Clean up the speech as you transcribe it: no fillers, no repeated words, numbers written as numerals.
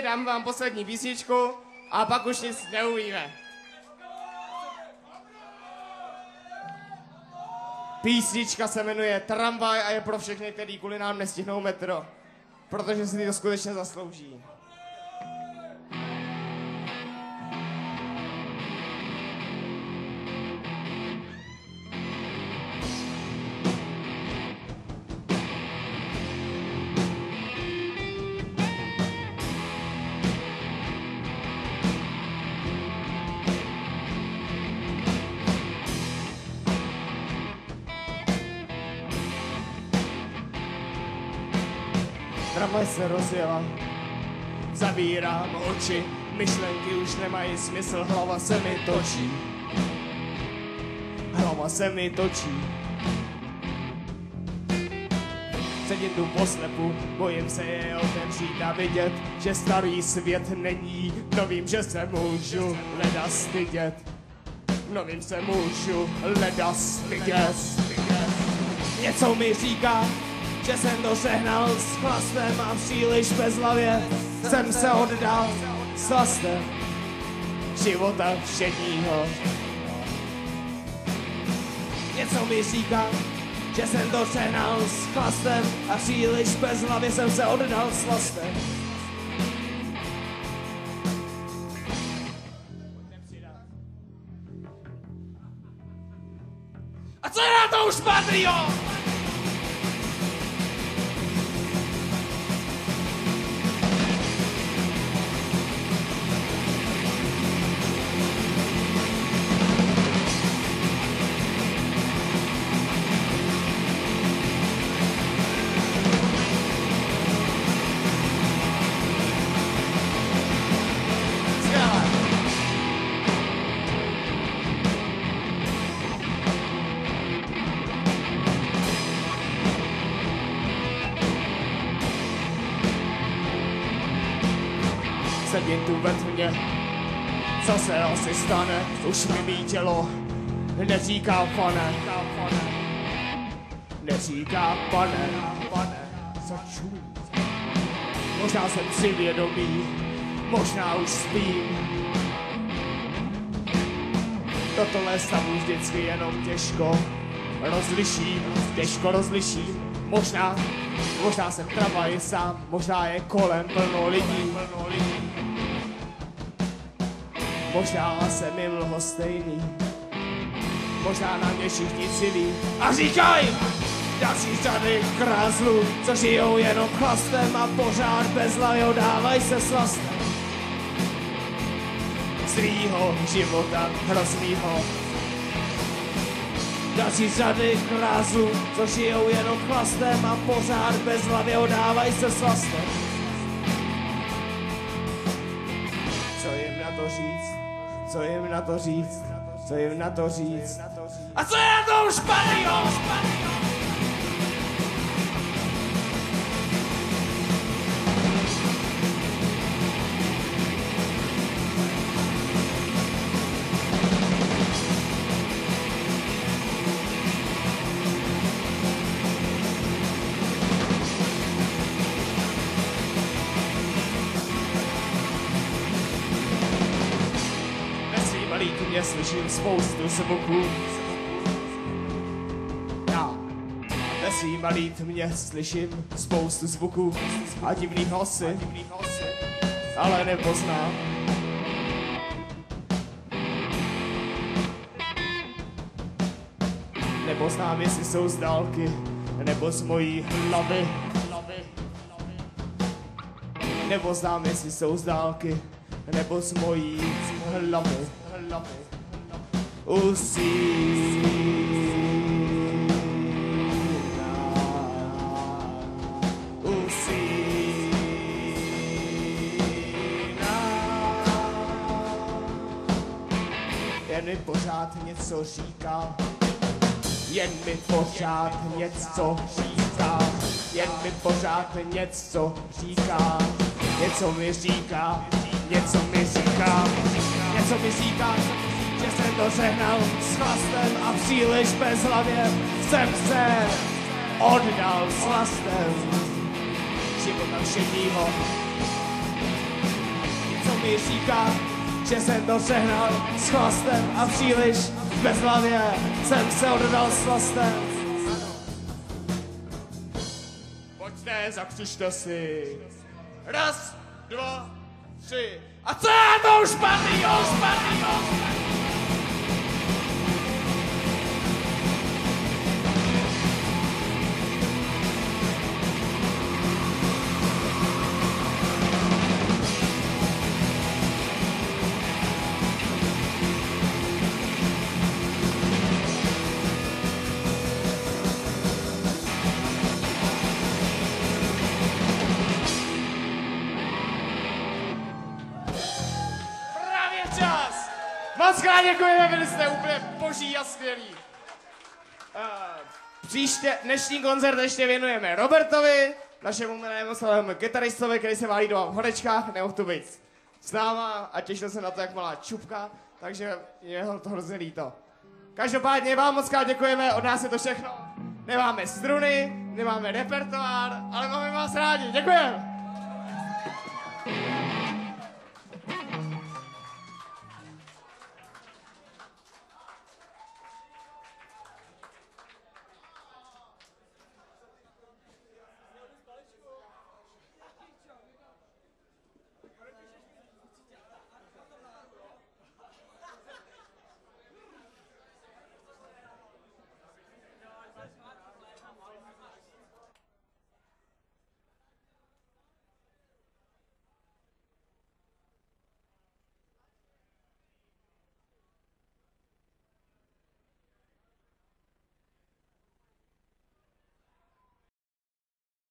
Dám vám poslední písničku a pak už nic neuvíme. Písnička se jmenuje Tramvaj a je pro všechny, kteří kvůli nám nestihnou metro, protože si to skutečně zaslouží. Tramvaj se rozjela, zavírám oči, myšlenky už nemají smysl, hlava se mi točí. Hlava se mi točí. Sedím tu poslepu, bojím se je otevřít a vidět, že starý svět není. No vím, že se můžu leda stydět. No vím, se můžu leda stydět. Něco mi říká, že jsem to sehnal s chlastem a příliš bezhlavě jsem se oddal s chlastem života všedního. Něco mi říká, že jsem to sehnal s chlastem a příliš bezhlavě jsem se oddal s chlastem. A co je na to už špatnýho? Sedím tu ve tmě, co se asi stane, už mi mý tělo neříká pane, neříká pane, co čumí. Možná jsem si vědomý, možná už spím. Do tohle stavu vždycky jenom těžko rozliším. Možná jsem tramvaj sám, možná je kolem plno lidí. Možná jsem jim lhostejný, možná na mě všichni cilí a říkají další řady krázlů, co žijou jenom chlastem a pořád bezhlavě dávají se slastem svýho života hroznýho. Další řady krázlů, co žijou jenom chlastem a pořád bezhlavě dávají se slastem. Co jim na to říct? Co jim na to říct? Co jim na to říct? A co je na to už špatnýho? Já slyším spoustu zvuků. Já ve svým malý tmě slyším spoustu zvuků a divný hlasy, ale nepoznám. Nepoznám, jestli jsou z dálky, nebo z mojí hlavy. Nepoznám, jestli jsou z dálky, nebo z mojí hlavy. Jen mi pořád něco říká, jen mi pořád něco říká, jen mi pořád něco říká, něco mi říká, něco mi říká, něco mi říká, že jsem to sehnal s chlastem a příliš bezhlavě jsem se oddal s chlastem života všedního. mi říká, že jsem to přehnal s chlastem a příliš bezhlavě jsem se oddal slastem. Pojďte, zakřičte si. Raz, dva, tři. A co je to už špatný, Moc krát děkujeme, byli jste úplně boží a skvělí. Dnešní koncert ještě věnujeme Robertovi, našemu milému svému kytaristovi, který se válí doma v Horečkách, nemohl tu být s náma a těšil se na to jak malá čupka, takže je ho to hrozně líto. Každopádně vám moc krát děkujeme, od nás je to všechno. Nemáme struny, nemáme repertoár, ale máme vás rádi. Děkujeme.